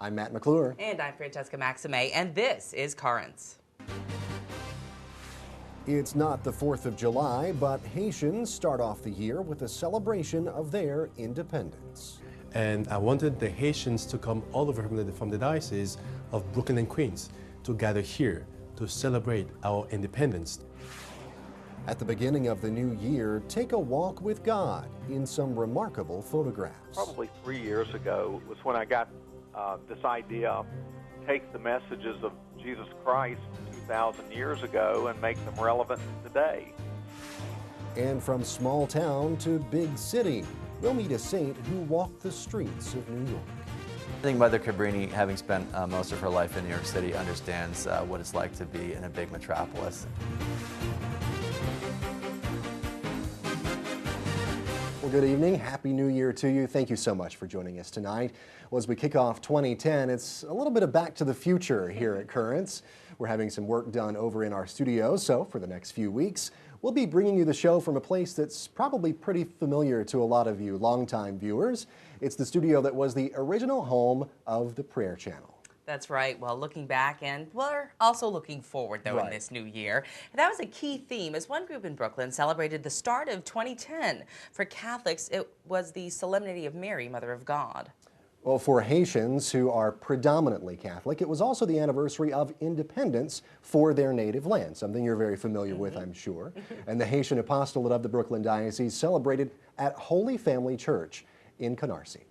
I'm Matt McClure. And I'm Francesca Maxime, and this is Currents. It's not the 4th of July, but Haitians start off the year with a celebration of their independence. And I wanted the Haitians to come all over from the diocese of Brooklyn and Queens to gather here to celebrate our independence. At the beginning of the new year, take a walk with God in some remarkable photographs. Probably 3 years ago was when I got this idea, take the messages of Jesus Christ 2,000 years ago and make them relevant today. And from small town to big city, we'll meet a saint who walked the streets of New York. I think Mother Cabrini, having spent most of her life in New York City, understands what it's like to be in a big metropolis. Well, good evening. Happy New Year to you. Thank you so much for joining us tonight. Well, as we kick off 2010, it's a little bit of back to the future here at Currents. We're having some work done over in our studio, so for the next few weeks, we'll be bringing you the show from a place that's probably pretty familiar to a lot of you longtime viewers. It's the studio that was the original home of the Prayer Channel. That's right. Well, looking back, and we're also looking forward, though, in this new year. And that was a key theme as one group in Brooklyn celebrated the start of 2010. For Catholics, it was the Solemnity of Mary, Mother of God. Well, for Haitians, who are predominantly Catholic, it was also the anniversary of independence for their native land, something you're very familiar with, I'm sure. And the Haitian apostolate of the Brooklyn Diocese celebrated at Holy Family Church in Canarsie.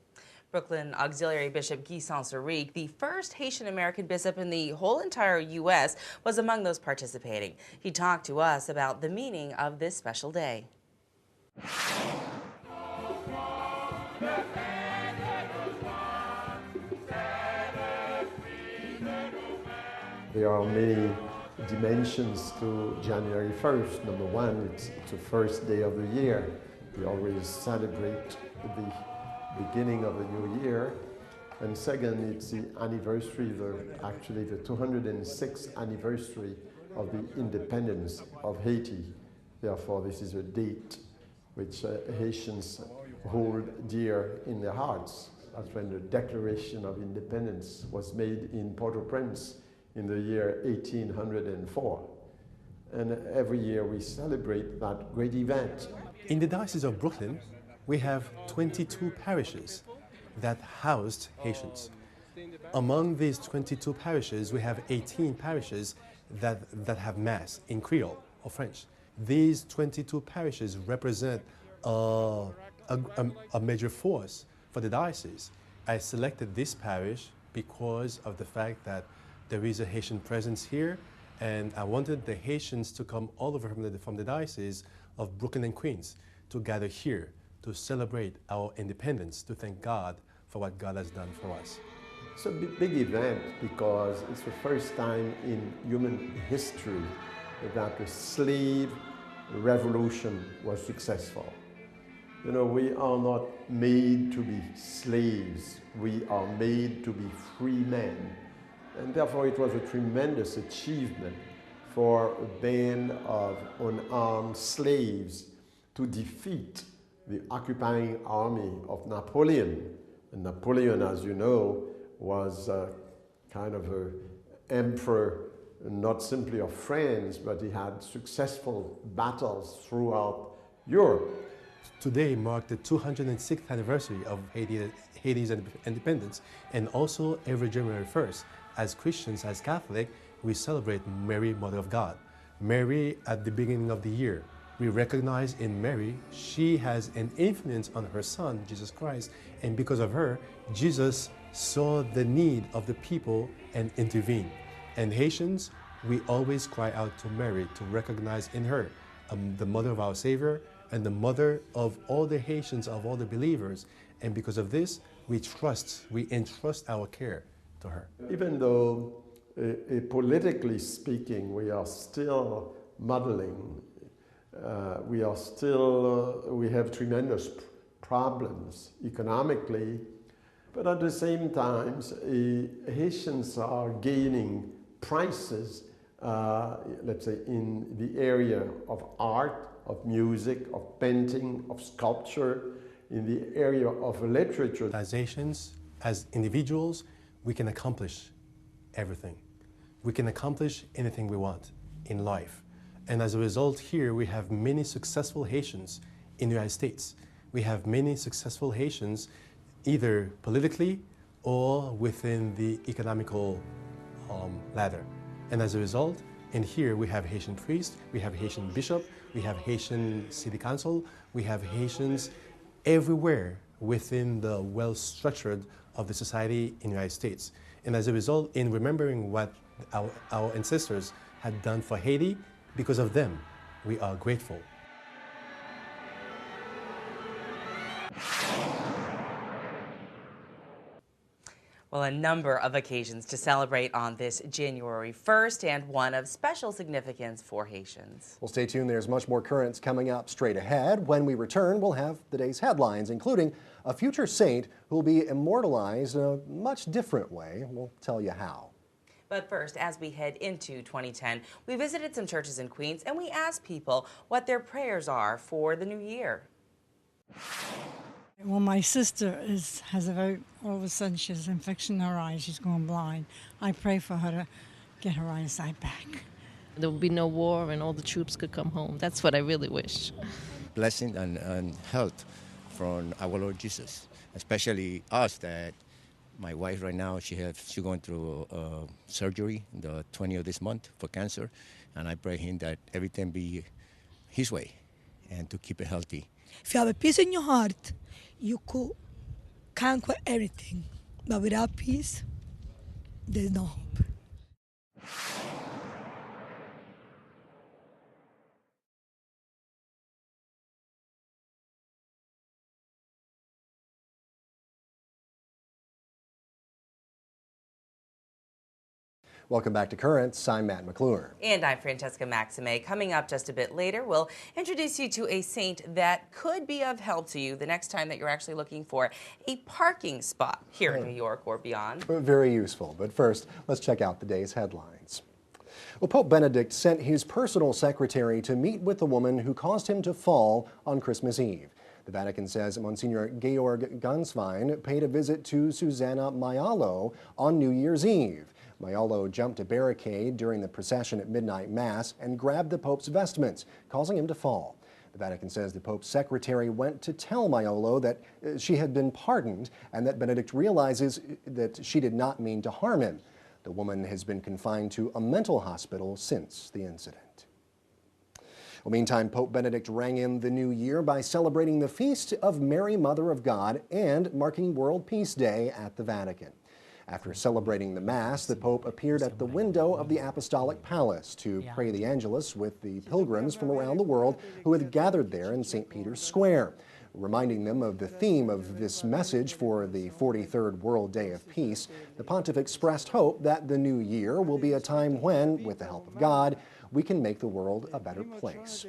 Brooklyn Auxiliary Bishop Guy Sanseric, the first Haitian-American bishop in the whole entire U.S., was among those participating. He talked to us about the meaning of this special day. There are many dimensions to January 1st. Number one, it's the first day of the year. We always celebrate the beginning of the new year. And second, it's the anniversary, actually the 206th anniversary of the independence of Haiti. Therefore, this is a date which Haitians hold dear in their hearts. That's when the Declaration of Independence was made in Port-au-Prince in the year 1804. And every year we celebrate that great event. In the Diocese of Brooklyn, we have 22 parishes that housed Haitians. Among these 22 parishes, we have 18 parishes that have Mass in Creole or French. These 22 parishes represent a major force for the diocese. I selected this parish because of the fact that there is a Haitian presence here, and I wanted the Haitians to come all over from the diocese of Brooklyn and Queens to gather here to celebrate our independence, to thank God for what God has done for us. It's a big event because it's the first time in human history that the slave revolution was successful. You know, we are not made to be slaves. We are made to be free men. And therefore it was a tremendous achievement for a band of unarmed slaves to defeat the occupying army of Napoleon. And Napoleon, as you know, was kind of an emperor, not simply of France, but he had successful battles throughout Europe. Today marked the 206th anniversary of Haiti's independence, and also every January 1st, as Christians, as Catholic, we celebrate Mary, Mother of God. Mary, at the beginning of the year, we recognize in Mary, she has an influence on her son, Jesus Christ, and because of her, Jesus saw the need of the people and intervened. And Haitians, we always cry out to Mary to recognize in her the mother of our Savior and the mother of all the Haitians, of all the believers. And because of this, we entrust our care to her. Even though, politically speaking, we are still muddling, we have tremendous problems economically, but at the same time, Haitians are gaining prizes, let's say, in the area of art, of music, of painting, of sculpture, in the area of literature. As Haitians, as individuals, we can accomplish everything. We can accomplish anything we want in life. And as a result, here we have many successful Haitians in the United States. We have many successful Haitians either politically or within the economical ladder. And as a result, in here we have Haitian priests, we have Haitian bishop, we have Haitian city council, we have Haitians everywhere within the well-structured of the society in the United States. And as a result, in remembering what our ancestors had done for Haiti, because of them, we are grateful. Well, a number of occasions to celebrate on this January 1st and one of special significance for Haitians. Well, stay tuned. There's much more currents coming up straight ahead. When we return, we'll have the day's headlines, including a future saint who will be immortalized in a much different way. We'll tell you how. But first, as we head into 2010, we visited some churches in Queens and we asked people what their prayers are for the new year. Well, my sister has all of a sudden she has an infection in her eye. She's going blind. I pray for her to get her eyesight back. There will be no war and all the troops could come home. That's what I really wish. Blessing and health from our Lord Jesus, especially us that my wife right now, she's going through surgery the 20th of this month for cancer, and I pray him that everything be his way and to keep it healthy. If you have a peace in your heart, you could conquer everything. But without peace, there's no hope. Welcome back to Currents. I'm Matt McClure. And I'm Francesca Maxime. Coming up just a bit later, we'll introduce you to a saint that could be of help to you the next time that you're actually looking for a parking spot here in New York or beyond. Very useful. But first, let's check out the day's headlines. Well, Pope Benedict sent his personal secretary to meet with the woman who caused him to fall on Christmas Eve. The Vatican says Monsignor Georg Ganswein paid a visit to Susanna Maiolo on New Year's Eve. Maiolo jumped a barricade during the procession at midnight mass and grabbed the Pope's vestments, causing him to fall. The Vatican says the Pope's secretary went to tell Maiolo that she had been pardoned and that Benedict realizes that she did not mean to harm him. The woman has been confined to a mental hospital since the incident. Well, meantime, Pope Benedict rang in the new year by celebrating the feast of Mary, Mother of God, and marking World Peace Day at the Vatican. After celebrating the Mass, the Pope appeared at the window of the Apostolic Palace to pray the Angelus with the pilgrims from around the world who had gathered there in St. Peter's Square, reminding them of the theme of this message for the 43rd World Day of Peace. The Pontiff expressed hope that the new year will be a time when, with the help of God, we can make the world a better place.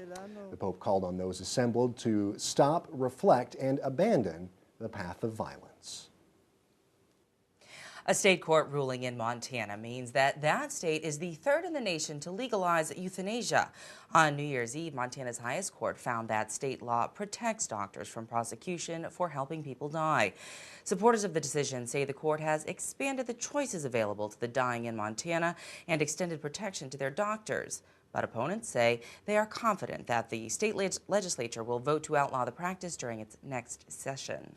The Pope called on those assembled to stop, reflect, and abandon the path of violence. A state court ruling in Montana means that that state is the third in the nation to legalize euthanasia. On New Year's Eve, Montana's highest court found that state law protects doctors from prosecution for helping people die. Supporters of the decision say the court has expanded the choices available to the dying in Montana and extended protection to their doctors. But opponents say they are confident that the state legislature will vote to outlaw the practice during its next session.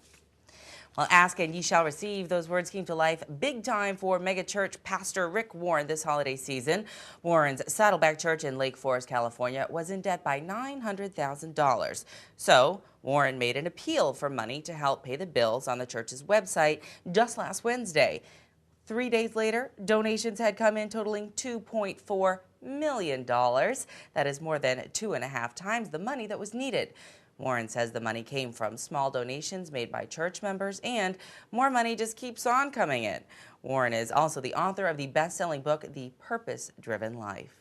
Well, ask and ye shall receive. Those words came to life big time for megachurch pastor Rick Warren this holiday season. Warren's Saddleback Church in Lake Forest, California was in debt by $900,000. So Warren made an appeal for money to help pay the bills on the church's website just last Wednesday. 3 days later, donations had come in totaling $2.4 million. That is more than 2.5 times the money that was needed. Warren says the money came from small donations made by church members, and more money just keeps on coming in. Warren is also the author of the best-selling book, The Purpose-Driven Life.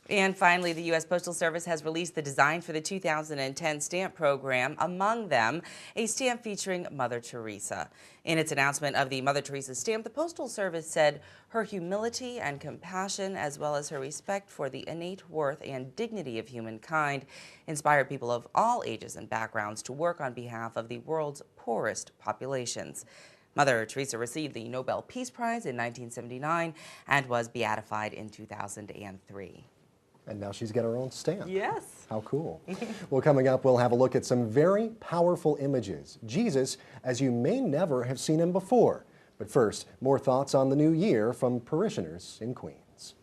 And finally, the U.S. Postal Service has released the design for the 2010 stamp program, among them a stamp featuring Mother Teresa. In its announcement of the Mother Teresa stamp, the Postal Service said her humility and compassion, as well as her respect for the innate worth and dignity of humankind, inspired people of all ages and backgrounds to work on behalf of the world's poorest populations. Mother Teresa received the Nobel Peace Prize in 1979 and was beatified in 2003. And now she's got her own stamp. Yes. How cool. Well, coming up, we'll have a look at some very powerful images. Jesus, as you may never have seen him before. But first, more thoughts on the new year from parishioners in Queens.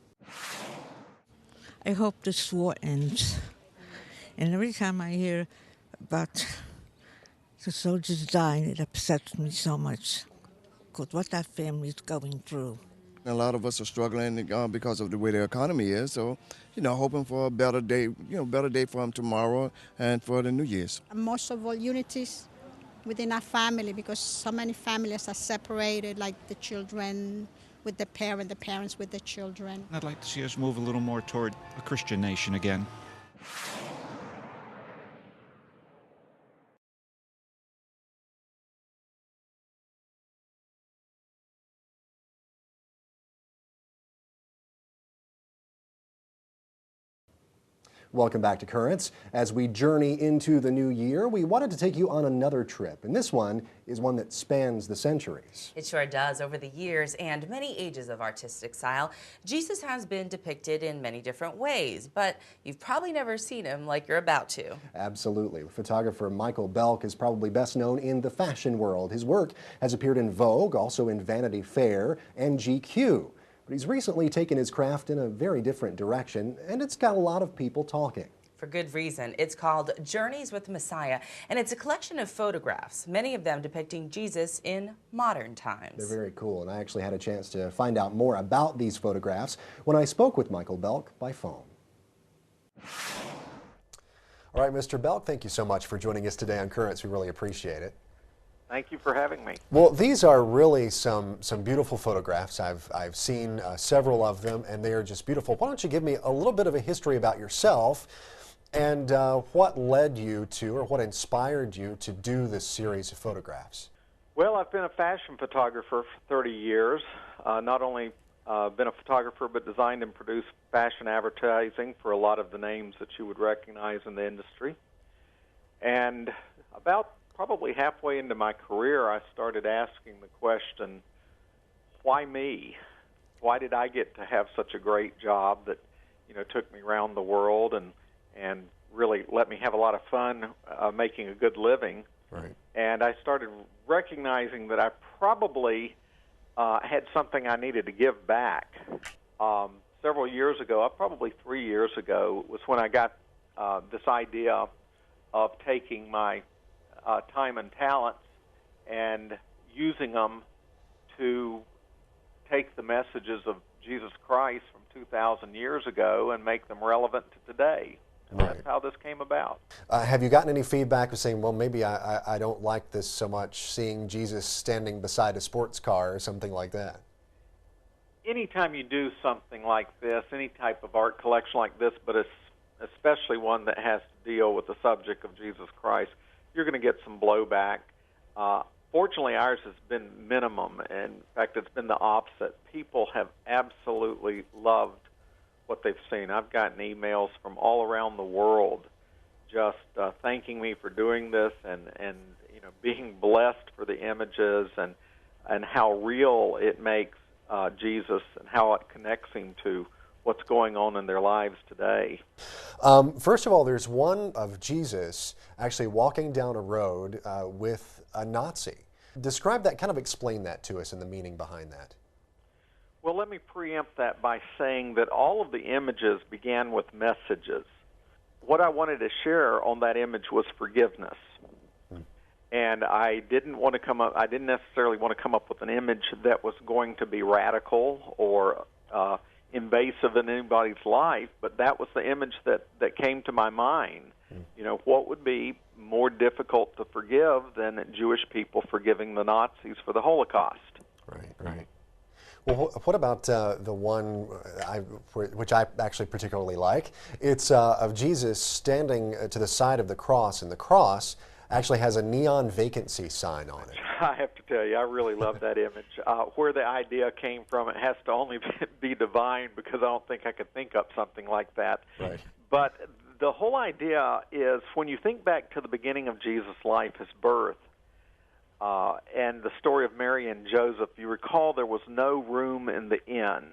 I hope this war ends. And every time I hear about the soldiers dying, it upsets me so much. Because what that family is going through. A lot of us are struggling because of the way the economy is. So, hoping for a better day, better day for them tomorrow and for the New Year's. Most of all, unities within our family, because so many families are separated, like the children with the parents with the children. I'd like to see us move a little more toward a Christian nation again. Welcome back to Currents. As we journey into the new year, we wanted to take you on another trip, and this one is one that spans the centuries. It sure does. Over the years and many ages of artistic style, Jesus has been depicted in many different ways, but you've probably never seen him like you're about to. Absolutely. Photographer Michael Belk is probably best known in the fashion world. His work has appeared in Vogue, also in Vanity Fair and GQ. But he's recently taken his craft in a very different direction, and it's got a lot of people talking. For good reason. It's called Journeys with Messiah, and it's a collection of photographs, many of them depicting Jesus in modern times. They're very cool, and I actually had a chance to find out more about these photographs when I spoke with Michael Belk by phone. All right, Mr. Belk, thank you so much for joining us today on Currents. We really appreciate it. Thank you for having me. Well, these are really some beautiful photographs. I've seen several of them, and they are just beautiful. Why don't you give me a little bit of a history about yourself and what led you to, or what inspired you to do this series of photographs? Well, I've been a fashion photographer for 30 years. Not only been a photographer, but designed and produced fashion advertising for a lot of the names that you would recognize in the industry. And about probably halfway into my career, I started asking the question, why me? Why did I get to have such a great job that, took me around the world and really let me have a lot of fun making a good living? Right. And I started recognizing that I probably had something I needed to give back. Several years ago, probably 3 years ago, was when I got this idea of taking my time and talents and using them to take the messages of Jesus Christ from 2,000 years ago and make them relevant to today. And Right. That's how this came about. Have you gotten any feedback of saying, well, maybe I don't like this so much, seeing Jesus standing beside a sports car or something like that? Anytime you do something like this, any type of art collection like this, but especially one that has to deal with the subject of Jesus Christ, you're going to get some blowback. Fortunately, ours has been minimum. In fact, it's been the opposite. People have absolutely loved what they've seen. I've gotten emails from all around the world just thanking me for doing this and being blessed for the images and how real it makes Jesus and how it connects him to what's going on in their lives today. First of all, there's one of Jesus actually walking down a road with a Nazi. Describe that, kind of explain that to us and the meaning behind that. Well, let me preempt that by saying that all of the images began with messages. What I wanted to share on that image was forgiveness. And I didn't necessarily want to come up with an image that was going to be radical or invasive in anybody's life, but that was the image that came to my mind. What would be more difficult to forgive than Jewish people forgiving the Nazis for the Holocaust? Right. Well, what about the one which I actually particularly like? It's of Jesus standing to the side of the cross, and the cross actually has a neon vacancy sign on it. I have to tell you, I really love that image. Where the idea came from, it has to only be divine, because I don't think I could think up something like that. Right. But the whole idea is, when you think back to the beginning of Jesus' life, his birth, and the story of Mary and Joseph, you recall there was no room in the inn.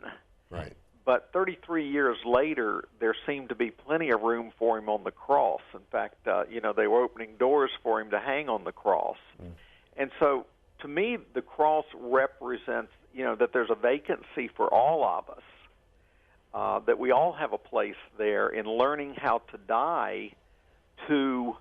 Right. But 33 years later, there seemed to be plenty of room for him on the cross. In fact, they were opening doors for him to hang on the cross. And so, to me, the cross represents, that there's a vacancy for all of us, that we all have a place there in learning how to die to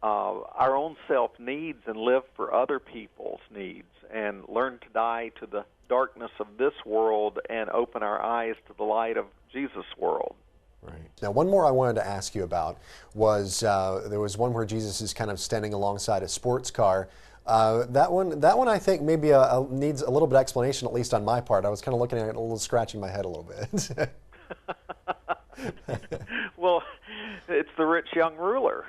our own self needs and live for other people's needs, and learn to die to the darkness of this world and open our eyes to the light of Jesus' world. Right. Now, one more I wanted to ask you about was there was one where Jesus is kind of standing alongside a sports car. That one I think maybe needs a little bit of explanation, at least on my part. I was kind of looking at it, a little scratching my head a little bit. Well, it's the rich young ruler.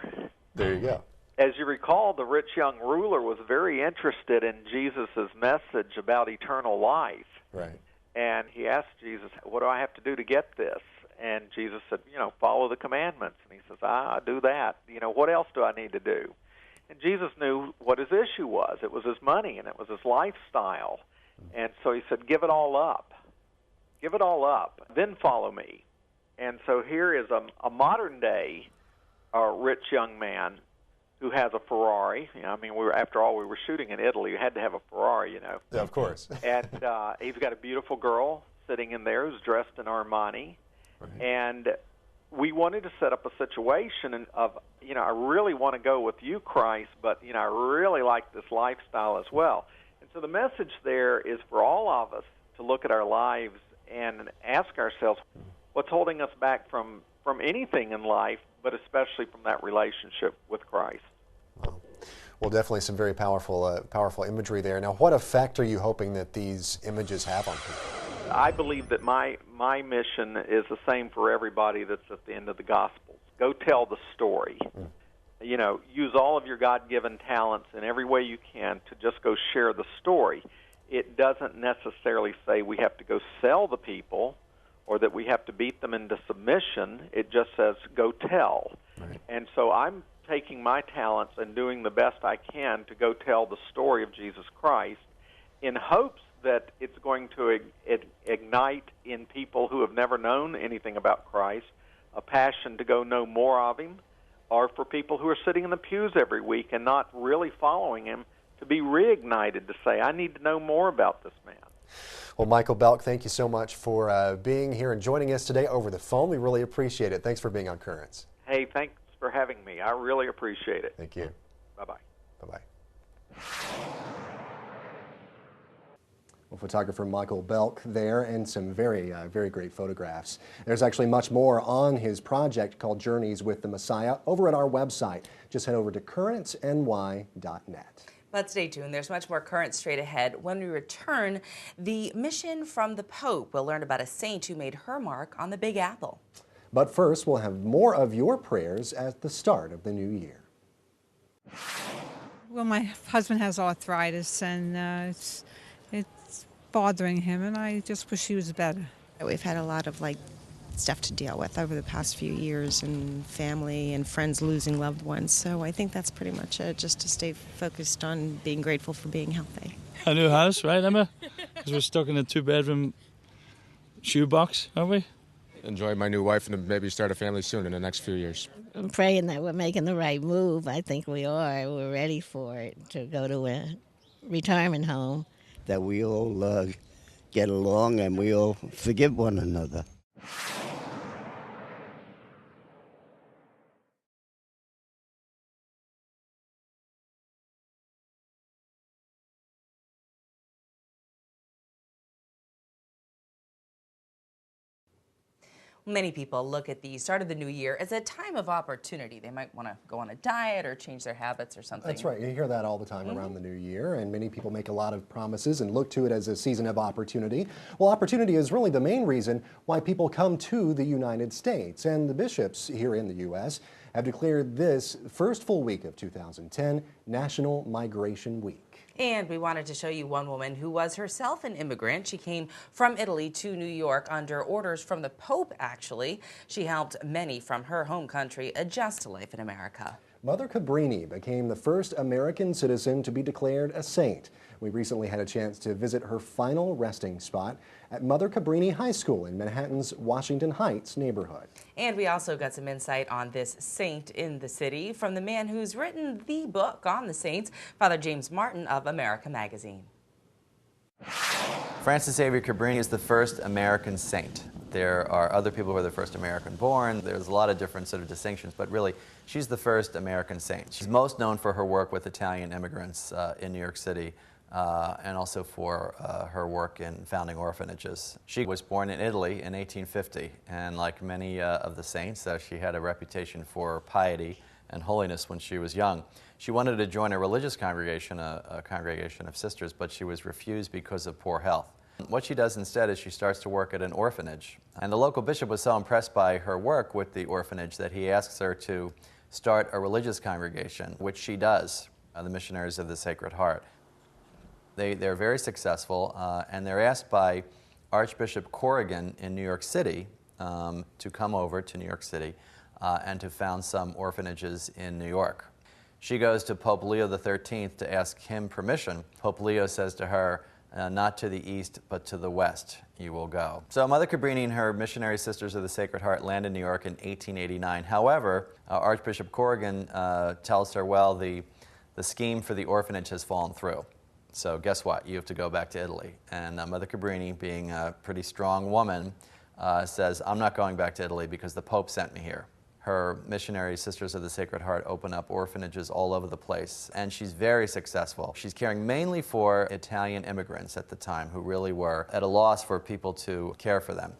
There you go. As you recall, the rich young ruler was very interested in Jesus' message about eternal life. Right. And he asked Jesus, what do I have to do to get this? And Jesus said, follow the commandments. And he says, I do that. What else do I need to do? And Jesus knew what his issue was. It was his money, and it was his lifestyle. And so he said, give it all up. Give it all up. Then follow me. And so here is a modern-day rich young man who has a Ferrari. After all, we were shooting in Italy. You had to have a Ferrari, Yeah, of course. And he's got a beautiful girl sitting in there who's dressed in Armani. Right. And we wanted to set up a situation of, I really want to go with you, Christ, but, I really like this lifestyle as well. And so the message there is for all of us to look at our lives and ask ourselves, what's holding us back from anything in life, but especially from that relationship with Christ. Well, definitely some very powerful imagery there. Now, what effect are you hoping that these images have on people? I believe that my mission is the same for everybody that's at the end of the Gospels. Go tell the story. Use all of your God-given talents in every way you can to just go share the story. It doesn't necessarily say we have to go sell the people or that we have to beat them into submission. It just says, go tell. Right. And so I'm taking my talents and doing the best I can to go tell the story of Jesus Christ in hopes that it's going to ignite in people who have never known anything about Christ a passion to go know more of him, or for people who are sitting in the pews every week and not really following him to be reignited to say, I need to know more about this man. Well, Michael Belk, thank you so much for being here and joining us today over the phone. We really appreciate it. Thanks for being on Currents. Hey, thanks for having me. I really appreciate it. Thank you. Bye-bye. Bye-bye. Well, photographer Michael Belk there, and some very great photographs. There's actually much more on his project called Journeys with the Messiah over at our website. Just head over to currentsny.net. But stay tuned. There's much more current straight ahead. When we return, the mission from the Pope. We'll learn about a saint who made her mark on the Big Apple. But first, we'll have more of your prayers at the start of the new year. Well, my husband has arthritis, and it's bothering him, and I just wish he was better. We've had a lot of stuff to deal with over the past few years, and family and friends losing loved ones. So I think that's pretty much it, just to stay focused on being grateful for being healthy. A new house, right, Emma? Because we're stuck in a 2-bedroom shoebox, aren't we? Enjoy my new wife and maybe start a family soon in the next few years. I'm praying that we're making the right move. I think we are. We're ready for it, to go to a retirement home. That we all get along and we all forgive one another. Many people look at the start of the new year as a time of opportunity. They might want to go on a diet or change their habits or something. That's right. You hear that all the time around the new year, and many people make a lot of promises and look to it as a season of opportunity. Well, opportunity is really the main reason why people come to the United States, and the bishops here in the U.S. have declared this first full week of 2010 National Migration Week. And we wanted to show you one woman who was herself an immigrant. She came from Italy to New York under orders from the Pope, actually. She helped many from her home country adjust to life in America. Mother Cabrini became the first American citizen to be declared a saint. We recently had a chance to visit her final resting spot at Mother Cabrini High School in Manhattan's Washington Heights neighborhood. And we also got some insight on this saint in the city from the man who's written the book on the saints, Father James Martin of America Magazine. Frances Xavier Cabrini is the first American saint. There are other people who are the first American born. There's a lot of different sort of distinctions, but really, she's the first American saint. She's most known for her work with Italian immigrants in New York City, and also for her work in founding orphanages. She was born in Italy in 1850, and like many of the saints, she had a reputation for piety and holiness when she was young. She wanted to join a religious congregation, a congregation of sisters, but she was refused because of poor health. What she does instead is she starts to work at an orphanage. And the local bishop was so impressed by her work with the orphanage that he asks her to start a religious congregation, which she does, the Missionaries of the Sacred Heart. They're very successful, and they're asked by Archbishop Corrigan in New York City to come over to New York City and to found some orphanages in New York. She goes to Pope Leo XIII to ask him permission. Pope Leo says to her, not to the east, but to the west you will go. So Mother Cabrini and her Missionary Sisters of the Sacred Heart land in New York in 1889. However, Archbishop Corrigan tells her, well, the scheme for the orphanage has fallen through. So guess what? You have to go back to Italy. And Mother Cabrini, being a pretty strong woman, says, I'm not going back to Italy because the Pope sent me here. Her Missionary Sisters of the Sacred Heart open up orphanages all over the place, and she's very successful. She's caring mainly for Italian immigrants at the time who really were at a loss for people to care for them.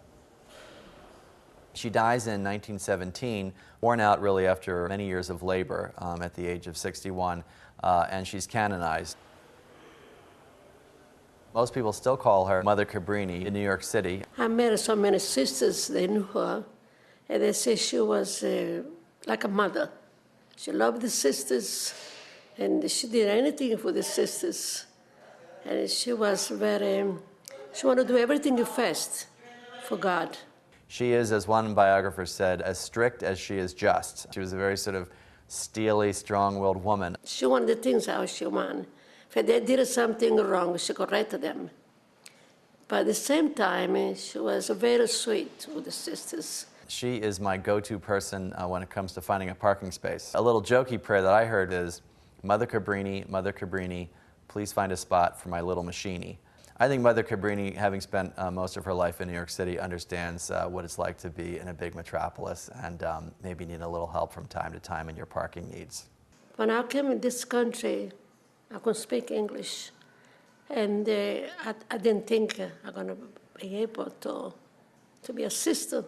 She dies in 1917, worn out really after many years of labor at the age of 61, and she's canonized. Most people still call her Mother Cabrini in New York City. I met so many sisters, they knew her. And they say she was like a mother. She loved the sisters, and she did anything for the sisters. And she was she wanted to do everything first for God. She is, as one biographer said, as strict as she is just. She was a very sort of steely, strong-willed woman. She wanted the things how she wanted. If they did something wrong, she corrected them. But at the same time, she was very sweet with the sisters. She is my go-to person when it comes to finding a parking space. A little jokey prayer that I heard is, Mother Cabrini, please find a spot for my little machine-y. I think Mother Cabrini, having spent most of her life in New York City, understands what it's like to be in a big metropolis and maybe need a little help from time to time in your parking needs. When I came in this country, I could speak English, and I didn't think I'm going to be able to be a sister.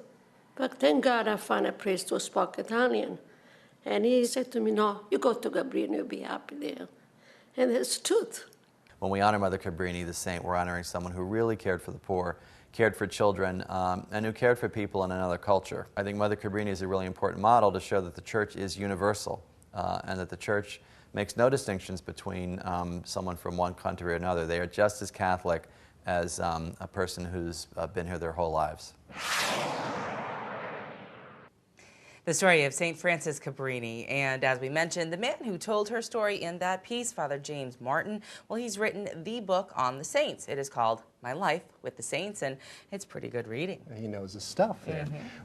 But thank God I found a priest who spoke Italian. And he said to me, no, you go to Cabrini, you'll be happy there. And it's truth. When we honor Mother Cabrini, the saint, we're honoring someone who really cared for the poor, cared for children, and who cared for people in another culture. I think Mother Cabrini is a really important model to show that the church is universal, and that the church makes no distinctions between someone from one country or another. They are just as Catholic as a person who's been here their whole lives. The story of St. Frances Cabrini, and as we mentioned, the man who told her story in that piece, Father James Martin, well, he's written the book on the saints. It is called My Life with the Saints, and it's pretty good reading. He knows his stuff.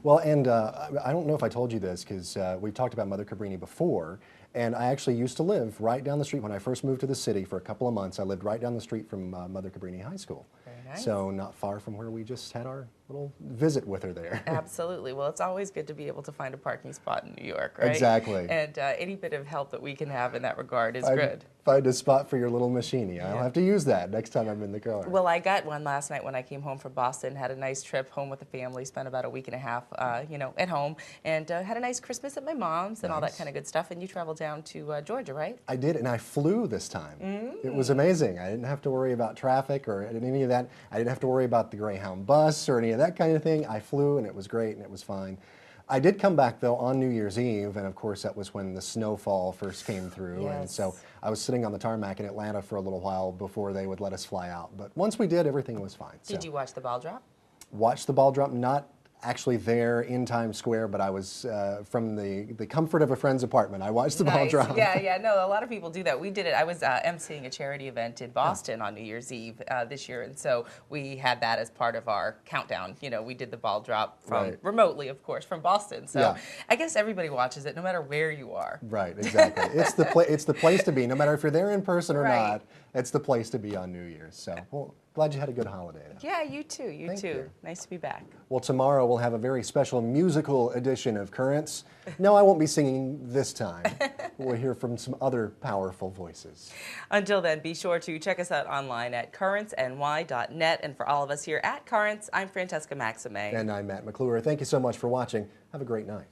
Well, and I don't know if I told you this, because we've talked about Mother Cabrini before, and I actually used to live right down the street. When I first moved to the city for a couple of months, I lived right down the street from Mother Cabrini High School. Very nice. So not far from where we just had our little visit with her there. Absolutely. Well, it's always good to be able to find a parking spot in New York, right? Exactly. And any bit of help that we can have in that regard is good. Find a spot for your little machine. I'll have to use that next time I'm in the car. Well, I got one last night when I came home from Boston, had a nice trip home with the family, spent about a week and a half, at home, and had a nice Christmas at my mom's and all that kind of good stuff. And you traveled down to Georgia, right? I did, and I flew this time. It was amazing. I didn't have to worry about traffic or any of that. I didn't have to worry about the Greyhound bus or any of that kind of thing. I flew, and it was great, and it was fine. I did come back, though, on New Year's Eve, and of course that was when the snowfall first came through. Yes. And so I was sitting on the tarmac in Atlanta for a little while before they would let us fly out. But once we did, everything was fine. Did you watch the ball drop? Watch the ball drop? Not actually there in Times Square, but I was from the comfort of a friend's apartment. I watched the ball Nice. drop. Yeah, no, a lot of people do that. We did it. I was emceeing a charity event in Boston on New Year's Eve this year, and so we had that as part of our countdown. You know, we did the ball drop from remotely, of course, from Boston. So I guess everybody watches it, no matter where you are. Right, exactly. It's the place to be, no matter if you're there in person or not. It's the place to be on New Year's. So, well, glad you had a good holiday. Yeah, you too. You too. Nice to be back. Well, tomorrow we'll have a very special musical edition of Currents. No, I won't be singing this time. We'll hear from some other powerful voices. Until then, be sure to check us out online at currentsny.net. And for all of us here at Currents, I'm Francesca Maxime. And I'm Matt McClure. Thank you so much for watching. Have a great night.